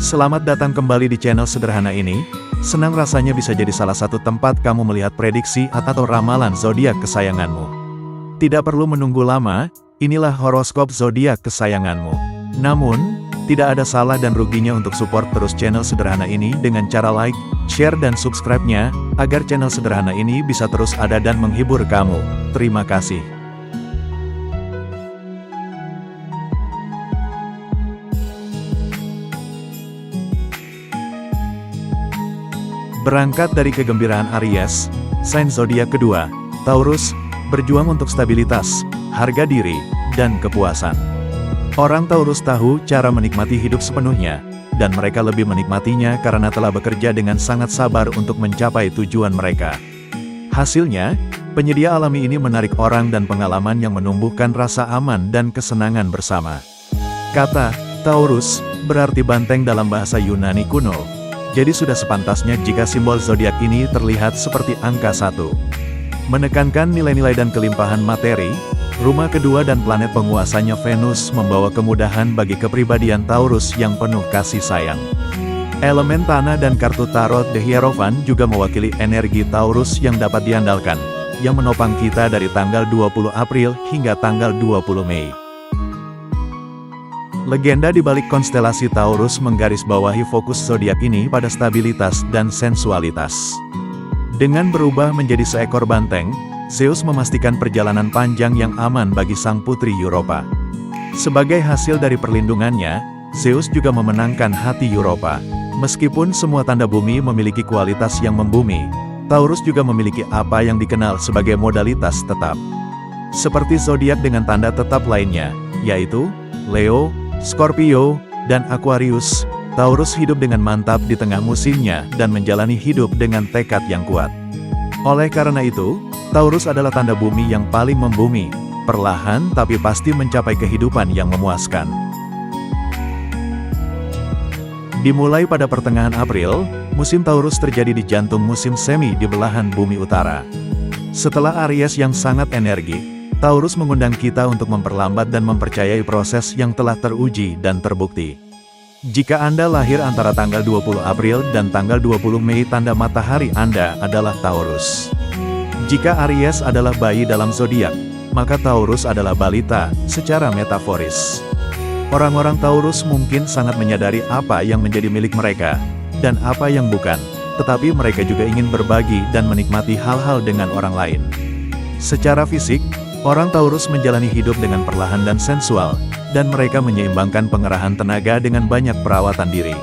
Selamat datang kembali di channel sederhana ini. Senang rasanya bisa jadi salah satu tempat kamu melihat prediksi atau ramalan zodiak kesayanganmu. Tidak perlu menunggu lama, inilah horoskop zodiak kesayanganmu. Namun, tidak ada salah dan ruginya untuk support terus channel sederhana ini dengan cara like, share dan subscribe-nya, agar channel sederhana ini bisa terus ada dan menghibur kamu. Terima kasih. Berangkat dari kegembiraan Aries, sign zodiak kedua, Taurus, berjuang untuk stabilitas, harga diri, dan kepuasan. Orang Taurus tahu cara menikmati hidup sepenuhnya, dan mereka lebih menikmatinya karena telah bekerja dengan sangat sabar untuk mencapai tujuan mereka. Hasilnya, penyedia alami ini menarik orang dan pengalaman yang menumbuhkan rasa aman dan kesenangan bersama. Kata Taurus berarti banteng dalam bahasa Yunani kuno. Jadi sudah sepantasnya jika simbol zodiak ini terlihat seperti angka 1. Menekankan nilai-nilai dan kelimpahan materi, rumah kedua dan planet penguasanya Venus membawa kemudahan bagi kepribadian Taurus yang penuh kasih sayang. Elemen tanah dan kartu tarot The Hierophant juga mewakili energi Taurus yang dapat diandalkan, yang menopang kita dari tanggal 20 April hingga tanggal 20 Mei. Legenda di balik konstelasi Taurus menggarisbawahi fokus zodiak ini pada stabilitas dan sensualitas. Dengan berubah menjadi seekor banteng, Zeus memastikan perjalanan panjang yang aman bagi sang putri Europa. Sebagai hasil dari perlindungannya, Zeus juga memenangkan hati Europa. Meskipun semua tanda bumi memiliki kualitas yang membumi, Taurus juga memiliki apa yang dikenal sebagai modalitas tetap. Seperti zodiak dengan tanda tetap lainnya, yaitu Leo, Scorpio, dan Aquarius, Taurus hidup dengan mantap di tengah musimnya dan menjalani hidup dengan tekad yang kuat. Oleh karena itu, Taurus adalah tanda bumi yang paling membumi, perlahan tapi pasti mencapai kehidupan yang memuaskan. Dimulai pada pertengahan April, musim Taurus terjadi di jantung musim semi di belahan bumi utara. Setelah Aries yang sangat energik, Taurus mengundang kita untuk memperlambat dan mempercayai proses yang telah teruji dan terbukti. Jika Anda lahir antara tanggal 20 April dan tanggal 20 Mei, tanda matahari Anda adalah Taurus. Jika Aries adalah bayi dalam zodiak, maka Taurus adalah balita, secara metaforis. Orang-orang Taurus mungkin sangat menyadari apa yang menjadi milik mereka, dan apa yang bukan, tetapi mereka juga ingin berbagi dan menikmati hal-hal dengan orang lain. Secara fisik, orang Taurus menjalani hidup dengan perlahan dan sensual, dan mereka menyeimbangkan pengerahan tenaga dengan banyak perawatan diri.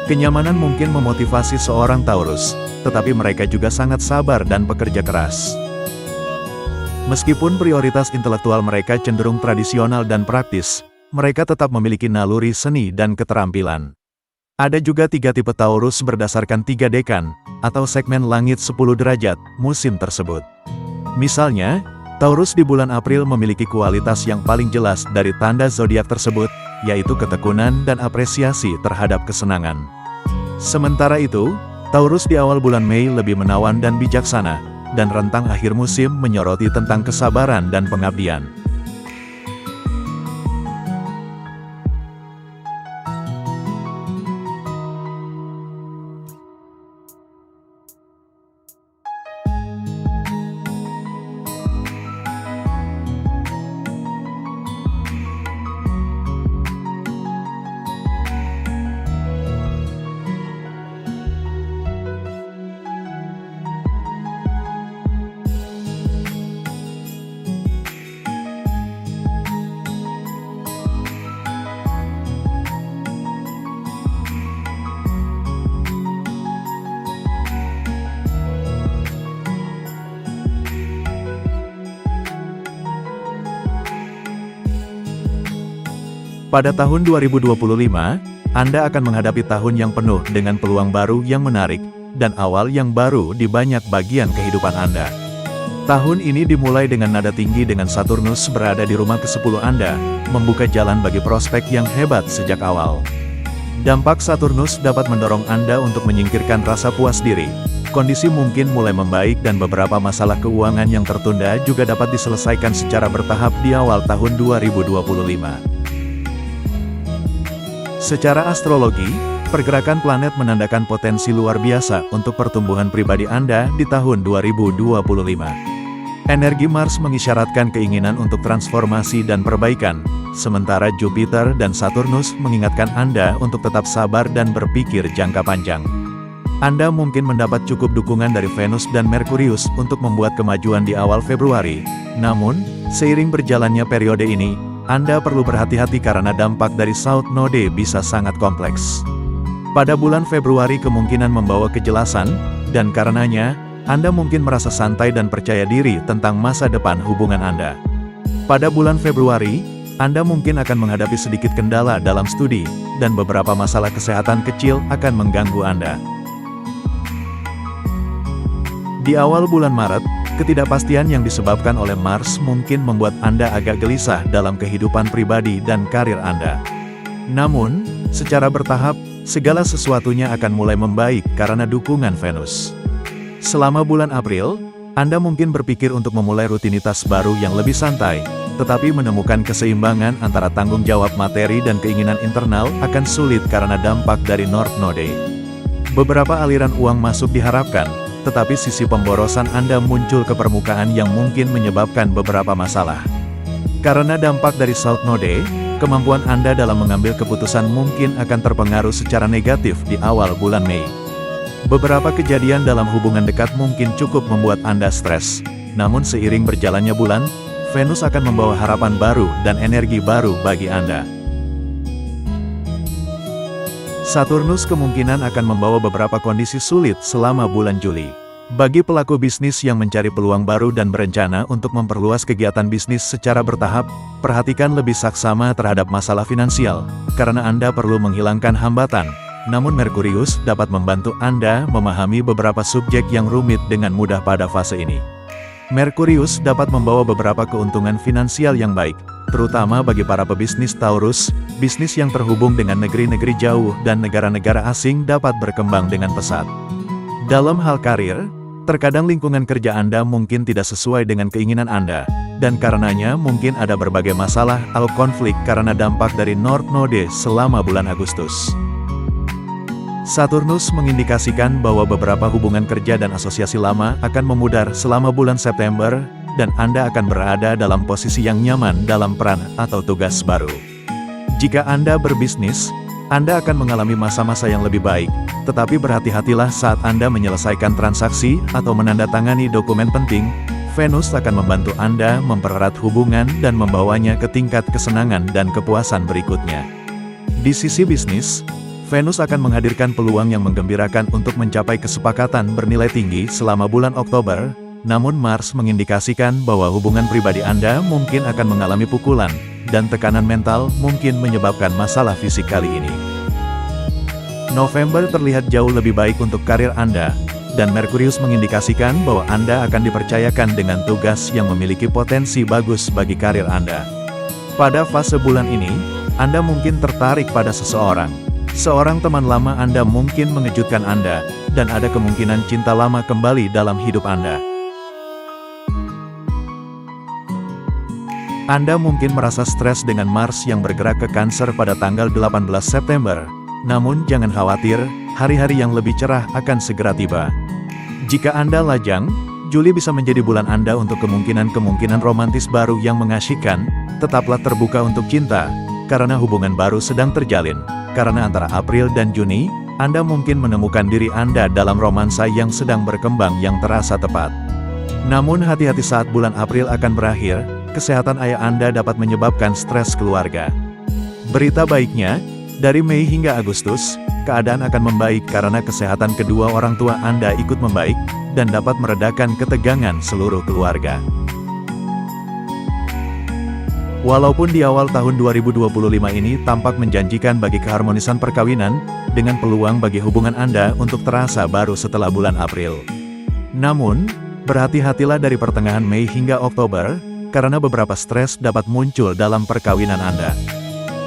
Kenyamanan mungkin memotivasi seorang Taurus, tetapi mereka juga sangat sabar dan pekerja keras. Meskipun prioritas intelektual mereka cenderung tradisional dan praktis, mereka tetap memiliki naluri seni dan keterampilan. Ada juga 3 tipe Taurus berdasarkan 3 dekan, atau segmen langit 10 derajat, musim tersebut. Misalnya, Taurus di bulan April memiliki kualitas yang paling jelas dari tanda zodiak tersebut, yaitu ketekunan dan apresiasi terhadap kesenangan. Sementara itu, Taurus di awal bulan Mei lebih menawan dan bijaksana, dan rentang akhir musim menyoroti tentang kesabaran dan pengabdian. Pada tahun 2025, Anda akan menghadapi tahun yang penuh dengan peluang baru yang menarik, dan awal yang baru di banyak bagian kehidupan Anda. Tahun ini dimulai dengan nada tinggi dengan Saturnus berada di rumah ke-10 Anda, membuka jalan bagi prospek yang hebat sejak awal. Dampak Saturnus dapat mendorong Anda untuk menyingkirkan rasa puas diri. Kondisi mungkin mulai membaik dan beberapa masalah keuangan yang tertunda juga dapat diselesaikan secara bertahap di awal tahun 2025. Secara astrologi, Pergerakan planet menandakan potensi luar biasa untuk pertumbuhan pribadi Anda di tahun 2025. Energi Mars mengisyaratkan keinginan untuk transformasi dan perbaikan, sementara Jupiter dan Saturnus mengingatkan Anda untuk tetap sabar dan berpikir jangka panjang. Anda mungkin mendapat cukup dukungan dari Venus dan Merkurius untuk membuat kemajuan di awal Februari. Namun, seiring berjalannya periode ini, Anda perlu berhati-hati karena dampak dari South Node bisa sangat kompleks. Pada bulan Februari kemungkinan membawa kejelasan, dan karenanya, Anda mungkin merasa santai dan percaya diri tentang masa depan hubungan Anda. Pada bulan Februari, Anda mungkin akan menghadapi sedikit kendala dalam studi, dan beberapa masalah kesehatan kecil akan mengganggu Anda. Di awal bulan Maret, ketidakpastian yang disebabkan oleh Mars mungkin membuat Anda agak gelisah dalam kehidupan pribadi dan karir Anda. Namun, secara bertahap, segala sesuatunya akan mulai membaik karena dukungan Venus. Selama bulan April, Anda mungkin berpikir untuk memulai rutinitas baru yang lebih santai, tetapi menemukan keseimbangan antara tanggung jawab materi dan keinginan internal akan sulit karena dampak dari North Node. Beberapa aliran uang masuk diharapkan, tetapi sisi pemborosan Anda muncul ke permukaan yang mungkin menyebabkan beberapa masalah. Karena dampak dari South Node, kemampuan Anda dalam mengambil keputusan mungkin akan terpengaruh secara negatif di awal bulan Mei. Beberapa kejadian dalam hubungan dekat mungkin cukup membuat Anda stres. Namun seiring berjalannya bulan, Venus akan membawa harapan baru dan energi baru bagi Anda. Saturnus kemungkinan akan membawa beberapa kondisi sulit selama bulan Juli. Bagi pelaku bisnis yang mencari peluang baru dan berencana untuk memperluas kegiatan bisnis secara bertahap, perhatikan lebih saksama terhadap masalah finansial, karena Anda perlu menghilangkan hambatan. Namun Merkurius dapat membantu Anda memahami beberapa subjek yang rumit dengan mudah pada fase ini. Merkurius dapat membawa beberapa keuntungan finansial yang baik, terutama bagi para pebisnis Taurus. Bisnis yang terhubung dengan negeri-negeri jauh dan negara-negara asing dapat berkembang dengan pesat. Dalam hal karir, terkadang lingkungan kerja Anda mungkin tidak sesuai dengan keinginan Anda, dan karenanya mungkin ada berbagai masalah atau konflik karena dampak dari North Node selama bulan Agustus. Saturnus mengindikasikan bahwa beberapa hubungan kerja dan asosiasi lama akan memudar selama bulan September, dan Anda akan berada dalam posisi yang nyaman dalam peran atau tugas baru. Jika Anda berbisnis, Anda akan mengalami masa-masa yang lebih baik, tetapi berhati-hatilah saat Anda menyelesaikan transaksi atau menandatangani dokumen penting. Venus akan membantu Anda mempererat hubungan dan membawanya ke tingkat kesenangan dan kepuasan berikutnya. Di sisi bisnis, Venus akan menghadirkan peluang yang menggembirakan untuk mencapai kesepakatan bernilai tinggi selama bulan Oktober, namun Mars mengindikasikan bahwa hubungan pribadi Anda mungkin akan mengalami pukulan, dan tekanan mental mungkin menyebabkan masalah fisik kali ini. November terlihat jauh lebih baik untuk karir Anda, dan Merkurius mengindikasikan bahwa Anda akan dipercayakan dengan tugas yang memiliki potensi bagus bagi karir Anda. Pada fase bulan ini, Anda mungkin tertarik pada seseorang. Seorang teman lama Anda mungkin mengejutkan Anda, dan ada kemungkinan cinta lama kembali dalam hidup Anda. Anda mungkin merasa stres dengan Mars yang bergerak ke Cancer pada tanggal 18 September. Namun jangan khawatir, hari-hari yang lebih cerah akan segera tiba. Jika Anda lajang, Juli bisa menjadi bulan Anda untuk kemungkinan-kemungkinan romantis baru yang mengasyikkan. Tetaplah terbuka untuk cinta, karena hubungan baru sedang terjalin. Karena antara April dan Juni, Anda mungkin menemukan diri Anda dalam romansa yang sedang berkembang yang terasa tepat. Namun hati-hati saat bulan April akan berakhir. Kesehatan ayah Anda dapat menyebabkan stres keluarga. Berita baiknya, dari Mei hingga Agustus, keadaan akan membaik karena kesehatan kedua orang tua Anda ikut membaik, dan dapat meredakan ketegangan seluruh keluarga. Walaupun di awal tahun 2025 ini tampak menjanjikan bagi keharmonisan perkawinan, dengan peluang bagi hubungan Anda untuk terasa baru setelah bulan April. Namun, berhati-hatilah dari pertengahan Mei hingga Oktober, karena beberapa stres dapat muncul dalam perkawinan Anda.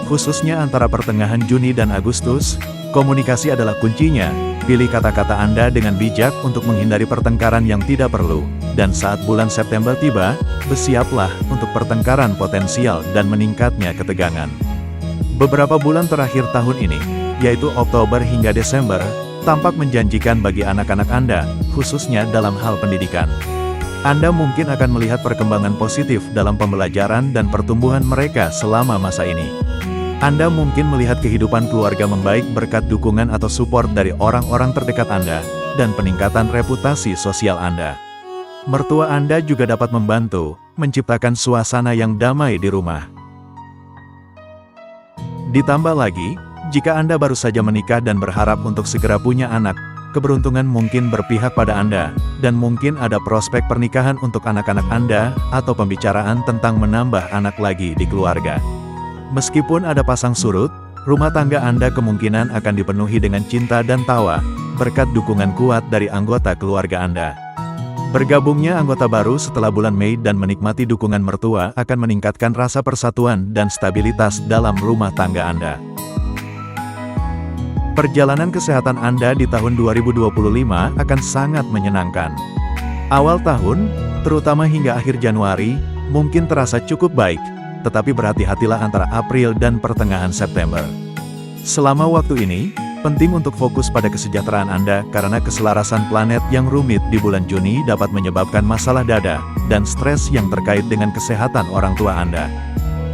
Khususnya antara pertengahan Juni dan Agustus, komunikasi adalah kuncinya. Pilih kata-kata Anda dengan bijak untuk menghindari pertengkaran yang tidak perlu. Dan saat bulan September tiba, bersiaplah untuk pertengkaran potensial dan meningkatnya ketegangan. Beberapa bulan terakhir tahun ini, yaitu Oktober hingga Desember, tampak menjanjikan bagi anak-anak Anda, khususnya dalam hal pendidikan. Anda mungkin akan melihat perkembangan positif dalam pembelajaran dan pertumbuhan mereka selama masa ini. Anda mungkin melihat kehidupan keluarga membaik berkat dukungan atau support dari orang-orang terdekat Anda, dan peningkatan reputasi sosial Anda. Mertua Anda juga dapat membantu, menciptakan suasana yang damai di rumah. Ditambah lagi, jika Anda baru saja menikah dan berharap untuk segera punya anak, keberuntungan mungkin berpihak pada Anda, dan mungkin ada prospek pernikahan untuk anak-anak Anda, atau pembicaraan tentang menambah anak lagi di keluarga. Meskipun ada pasang surut, rumah tangga Anda kemungkinan akan dipenuhi dengan cinta dan tawa, berkat dukungan kuat dari anggota keluarga Anda. Bergabungnya anggota baru setelah bulan Mei dan menikmati dukungan mertua akan meningkatkan rasa persatuan dan stabilitas dalam rumah tangga Anda. Perjalanan kesehatan Anda di tahun 2025 akan sangat menyenangkan. Awal tahun, terutama hingga akhir Januari, mungkin terasa cukup baik, tetapi berhati-hatilah antara April dan pertengahan September. Selama waktu ini, penting untuk fokus pada kesejahteraan Anda karena keselarasan planet yang rumit di bulan Juni dapat menyebabkan masalah dada dan stres yang terkait dengan kesehatan orang tua Anda.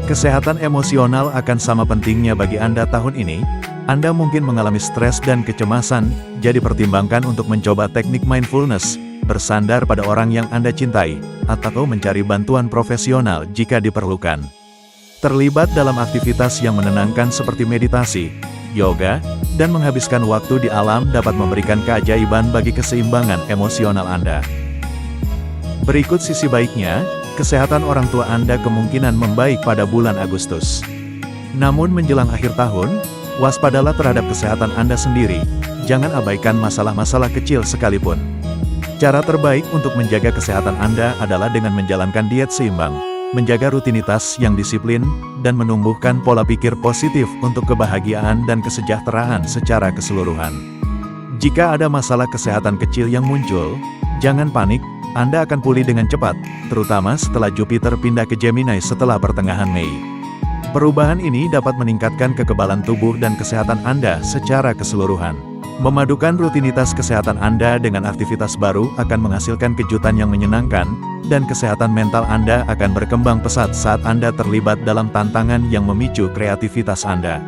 Kesehatan emosional akan sama pentingnya bagi Anda tahun ini. Anda mungkin mengalami stres dan kecemasan, jadi pertimbangkan untuk mencoba teknik mindfulness, bersandar pada orang yang Anda cintai, atau mencari bantuan profesional jika diperlukan. Terlibat dalam aktivitas yang menenangkan seperti meditasi, yoga, dan menghabiskan waktu di alam dapat memberikan keajaiban bagi keseimbangan emosional Anda. Berikut sisi baiknya, kesehatan orang tua Anda kemungkinan membaik pada bulan Agustus. Namun menjelang akhir tahun, waspadalah terhadap kesehatan Anda sendiri, jangan abaikan masalah-masalah kecil sekalipun. Cara terbaik untuk menjaga kesehatan Anda adalah dengan menjalankan diet seimbang, menjaga rutinitas yang disiplin, dan menumbuhkan pola pikir positif untuk kebahagiaan dan kesejahteraan secara keseluruhan. Jika ada masalah kesehatan kecil yang muncul, jangan panik, Anda akan pulih dengan cepat, terutama setelah Jupiter pindah ke Gemini setelah pertengahan Mei. Perubahan ini dapat meningkatkan kekebalan tubuh dan kesehatan Anda secara keseluruhan. Memadukan rutinitas kesehatan Anda dengan aktivitas baru akan menghasilkan kejutan yang menyenangkan, dan kesehatan mental Anda akan berkembang pesat saat Anda terlibat dalam tantangan yang memicu kreativitas Anda.